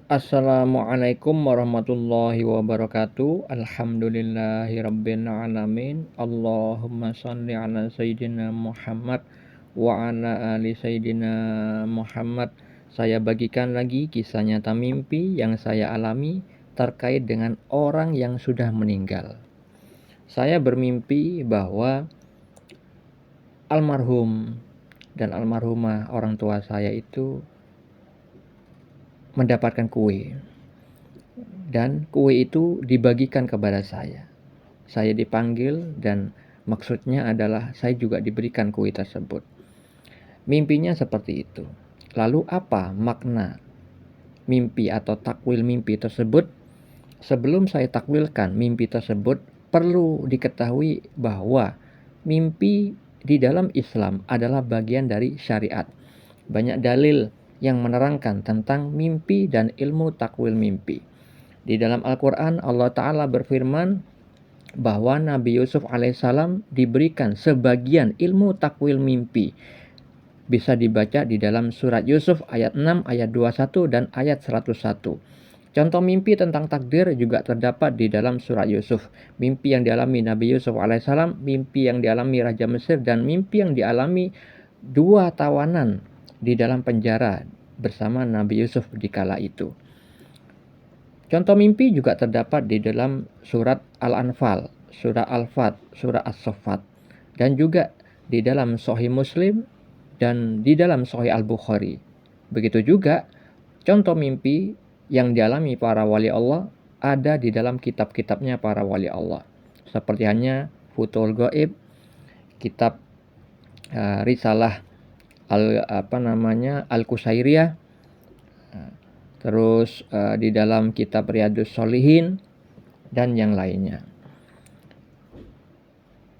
Assalamualaikum warahmatullahi wabarakatuh. Alhamdulillahirabbil alamin. Allahumma shalli ala sayyidina Muhammad wa ala ali sayyidina Muhammad. Saya bagikan lagi kisah nyata mimpi yang saya alami terkait dengan orang yang sudah meninggal. Saya bermimpi bahwa almarhum dan almarhumah orang tua saya itu mendapatkan kue. Dan kue itu dibagikan kepada saya. Saya dipanggil dan maksudnya adalah saya juga diberikan kue tersebut. Mimpinya seperti itu. Lalu apa makna mimpi atau takwil mimpi tersebut? Sebelum saya takwilkan mimpi tersebut, perlu diketahui bahwa mimpi di dalam Islam adalah bagian dari syariat. Banyak dalil yang menerangkan tentang mimpi dan ilmu takwil mimpi. Di dalam Al-Quran Allah Ta'ala berfirman bahwa Nabi Yusuf alaihissalam diberikan sebagian ilmu takwil mimpi. Bisa dibaca di dalam surat Yusuf ayat 6, ayat 21 dan ayat 101. Contoh mimpi tentang takdir juga terdapat di dalam surat Yusuf. Mimpi yang dialami Nabi Yusuf alaihissalam, mimpi yang dialami Raja Mesir, dan mimpi yang dialami dua tawanan di dalam penjara bersama Nabi Yusuf di kala itu. Contoh mimpi juga terdapat di dalam surat Al-Anfal, surah Al-Fat, surah As-Saffat, dan juga di dalam Sahih Muslim dan di dalam Sahih Al-Bukhari. Begitu juga contoh mimpi yang dialami para wali Allah ada di dalam kitab-kitabnya para wali Allah. Seperti halnya Futhul Ghaib, kitab Risalah Al-Qusairiyah, terus di dalam kitab Riyadhus Shalihin dan yang lainnya.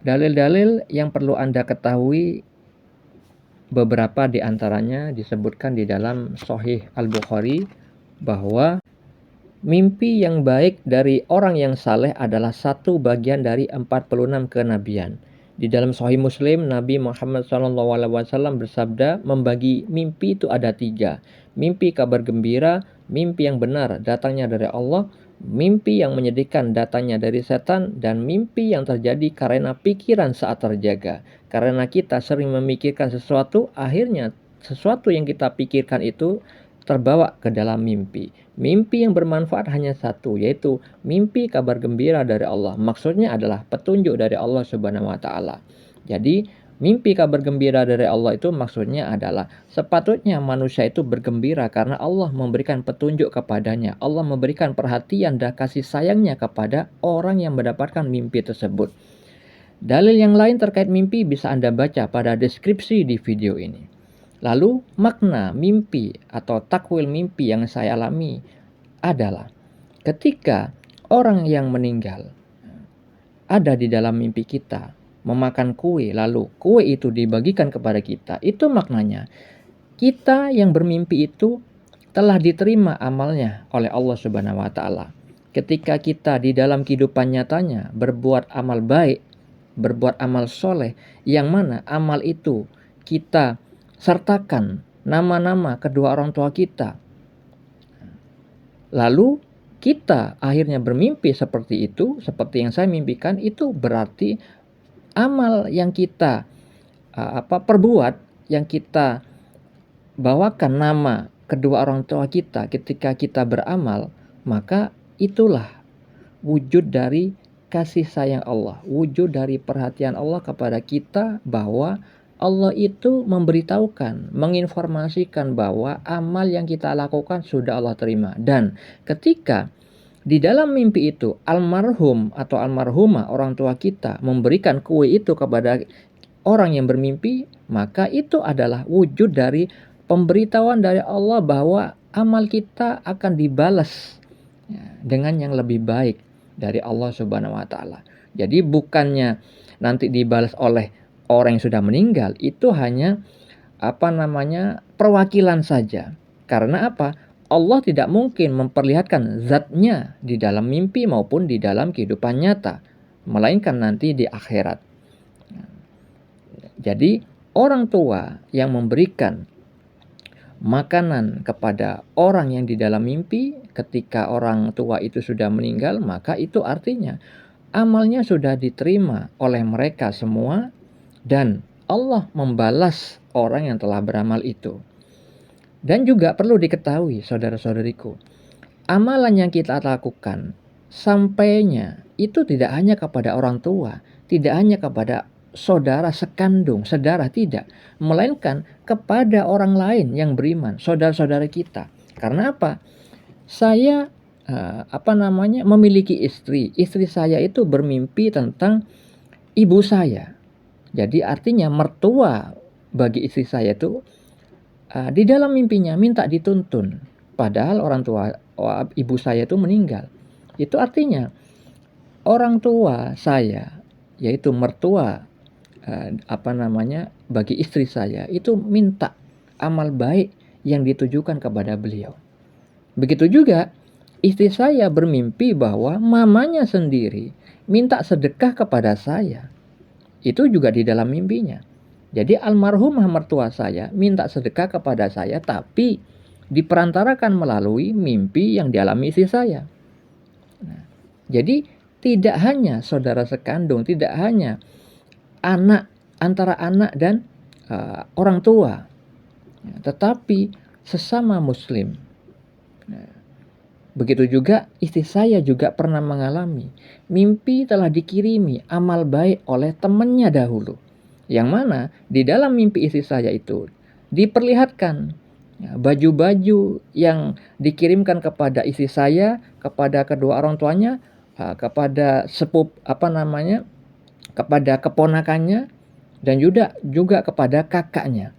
Dalil-dalil yang perlu Anda ketahui, beberapa di antaranya disebutkan di dalam Sahih Al-Bukhari bahwa mimpi yang baik dari orang yang saleh adalah satu bagian dari 46 kenabian. Di dalam Sahih Muslim, Nabi Muhammad SAW bersabda, membagi mimpi itu ada 3. Mimpi kabar gembira, mimpi yang benar datangnya dari Allah, mimpi yang menyedihkan datangnya dari setan, dan mimpi yang terjadi karena pikiran saat terjaga. Karena kita sering memikirkan sesuatu, akhirnya sesuatu yang kita pikirkan itu terbawa ke dalam mimpi. Mimpi yang bermanfaat hanya satu, yaitu mimpi kabar gembira dari Allah. Maksudnya adalah petunjuk dari Allah Subhanahu wa Ta'ala. Jadi mimpi kabar gembira dari Allah itu maksudnya adalah sepatutnya manusia itu bergembira karena Allah memberikan petunjuk kepadanya. Allah memberikan perhatian dan kasih sayangnya kepada orang yang mendapatkan mimpi tersebut. Dalil yang lain terkait mimpi bisa Anda baca pada deskripsi di video ini. Lalu makna mimpi atau takwil mimpi yang saya alami adalah ketika orang yang meninggal ada di dalam mimpi kita, memakan kue, lalu kue itu dibagikan kepada kita. Itu maknanya kita yang bermimpi itu telah diterima amalnya oleh Allah Subhanahu wa Ta'ala. Ketika kita di dalam kehidupan nyatanya berbuat amal baik, berbuat amal soleh, yang mana amal itu kita sertakan nama-nama kedua orang tua kita, lalu kita akhirnya bermimpi seperti itu, seperti yang saya mimpikan, itu berarti amal yang kita perbuat, yang kita bawakan nama kedua orang tua kita ketika kita beramal, maka itulah wujud dari kasih sayang Allah, wujud dari perhatian Allah kepada kita, bahwa Allah itu memberitahukan, menginformasikan bahwa amal yang kita lakukan sudah Allah terima. Dan ketika di dalam mimpi itu almarhum atau almarhumah orang tua kita memberikan kue itu kepada orang yang bermimpi, maka itu adalah wujud dari pemberitahuan dari Allah bahwa amal kita akan dibalas dengan yang lebih baik dari Allah Subhanahu wa Ta'ala. Jadi bukannya nanti dibalas oleh orang yang sudah meninggal, itu hanya perwakilan saja. Karena apa? Allah tidak mungkin memperlihatkan zatnya di dalam mimpi maupun di dalam kehidupan nyata, melainkan nanti di akhirat. Jadi orang tua yang memberikan makanan kepada orang yang di dalam mimpi ketika orang tua itu sudah meninggal, maka itu artinya amalnya sudah diterima oleh mereka semua dan Allah membalas orang yang telah beramal itu. Dan juga perlu diketahui saudara-saudariku, amalan yang kita lakukan sampainya itu tidak hanya kepada orang tua, tidak hanya kepada saudara sekandung, saudara, tidak, melainkan kepada orang lain yang beriman, saudara-saudara kita. Karena apa? Saya memiliki istri. Istri saya itu bermimpi tentang ibu saya. Jadi artinya mertua bagi istri saya itu di dalam mimpinya minta dituntun, padahal orang tua ibu saya itu meninggal. Itu artinya orang tua saya, yaitu mertua bagi istri saya itu minta amal baik yang ditujukan kepada beliau. Begitu juga istri saya bermimpi bahwa mamanya sendiri minta sedekah kepada saya. Itu juga di dalam mimpinya. Jadi almarhumah mertua saya minta sedekah kepada saya, tapi diperantarakan melalui mimpi yang dialami istri saya. Nah, jadi tidak hanya saudara sekandung, tidak hanya antara anak dan orang tua, tetapi sesama muslim. Nah, begitu juga istri saya juga pernah mengalami mimpi telah dikirimi amal baik oleh temannya dahulu. Yang mana di dalam mimpi istri saya itu diperlihatkan baju-baju yang dikirimkan kepada istri saya, kepada kedua orang tuanya, kepada kepada keponakannya, dan juga kepada kakaknya.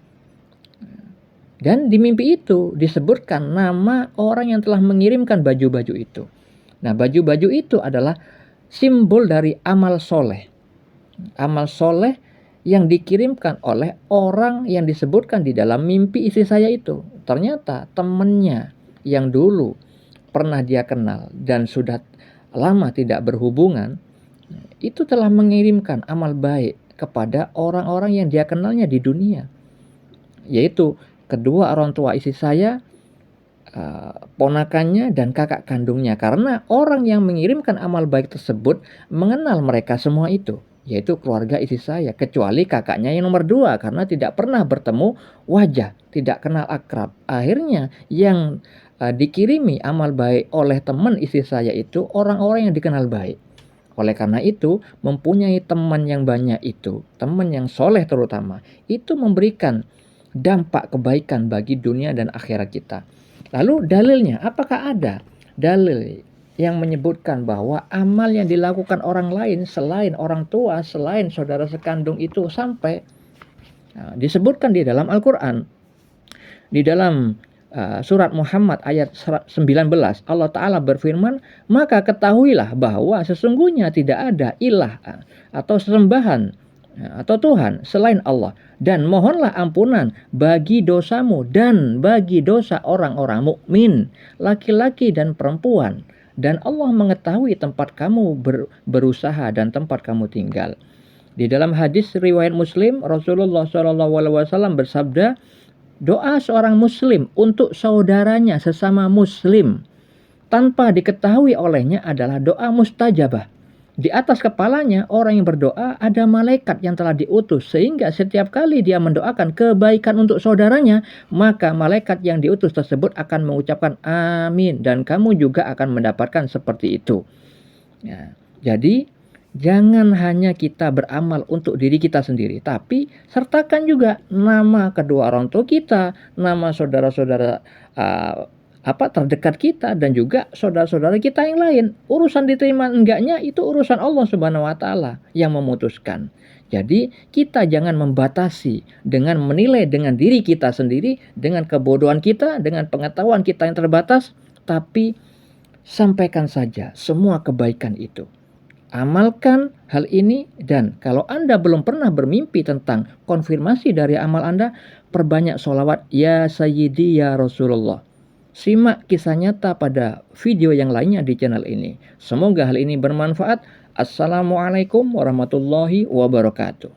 Dan di mimpi itu disebutkan nama orang yang telah mengirimkan baju-baju itu. Nah, baju-baju itu adalah simbol dari amal soleh. Amal soleh yang dikirimkan oleh orang yang disebutkan di dalam mimpi istri saya itu. Ternyata temannya yang dulu pernah dia kenal dan sudah lama tidak berhubungan, itu telah mengirimkan amal baik kepada orang-orang yang dia kenalnya di dunia, yaitu kedua orang tua istri saya, ponakannya dan kakak kandungnya. Karena orang yang mengirimkan amal baik tersebut mengenal mereka semua itu, yaitu keluarga istri saya, kecuali kakaknya yang nomor 2 karena tidak pernah bertemu wajah, tidak kenal akrab. Akhirnya yang dikirimi amal baik oleh teman istri saya itu orang-orang yang dikenal baik. Oleh karena itu, mempunyai teman yang banyak itu, teman yang soleh terutama, itu memberikan dampak kebaikan bagi dunia dan akhirat kita. Lalu dalilnya, apakah ada dalil yang menyebutkan bahwa amal yang dilakukan orang lain selain orang tua, selain saudara sekandung itu sampai disebutkan di dalam Al-Quran. Di dalam surat Muhammad ayat 19, Allah Ta'ala berfirman, maka ketahuilah bahwa sesungguhnya tidak ada ilah atau sesembahan atau Tuhan selain Allah, dan mohonlah ampunan bagi dosamu dan bagi dosa orang-orang mukmin, laki-laki dan perempuan, dan Allah mengetahui tempat kamu berusaha dan tempat kamu tinggal. Di dalam hadis riwayat Muslim, Rasulullah SAW bersabda, doa seorang muslim untuk saudaranya sesama muslim tanpa diketahui olehnya adalah doa mustajabah. Di atas kepalanya orang yang berdoa ada malaikat yang telah diutus, sehingga setiap kali dia mendoakan kebaikan untuk saudaranya, maka malaikat yang diutus tersebut akan mengucapkan amin, dan kamu juga akan mendapatkan seperti itu. Ya, jadi jangan hanya kita beramal untuk diri kita sendiri, tapi sertakan juga nama kedua orang tua kita, nama saudara-saudara terdekat kita, dan juga saudara-saudara kita yang lain. Urusan diterima enggaknya itu urusan Allah Subhanahu wa Ta'ala yang memutuskan. Jadi kita jangan membatasi dengan menilai dengan diri kita sendiri, dengan kebodohan kita, dengan pengetahuan kita yang terbatas, tapi sampaikan saja semua kebaikan itu. Amalkan hal ini, dan kalau Anda belum pernah bermimpi tentang konfirmasi dari amal Anda, perbanyak sholawat ya Sayyidi ya Rasulullah. Simak kisah nyata pada video yang lainnya di channel ini. Semoga hal ini bermanfaat. Assalamualaikum warahmatullahi wabarakatuh.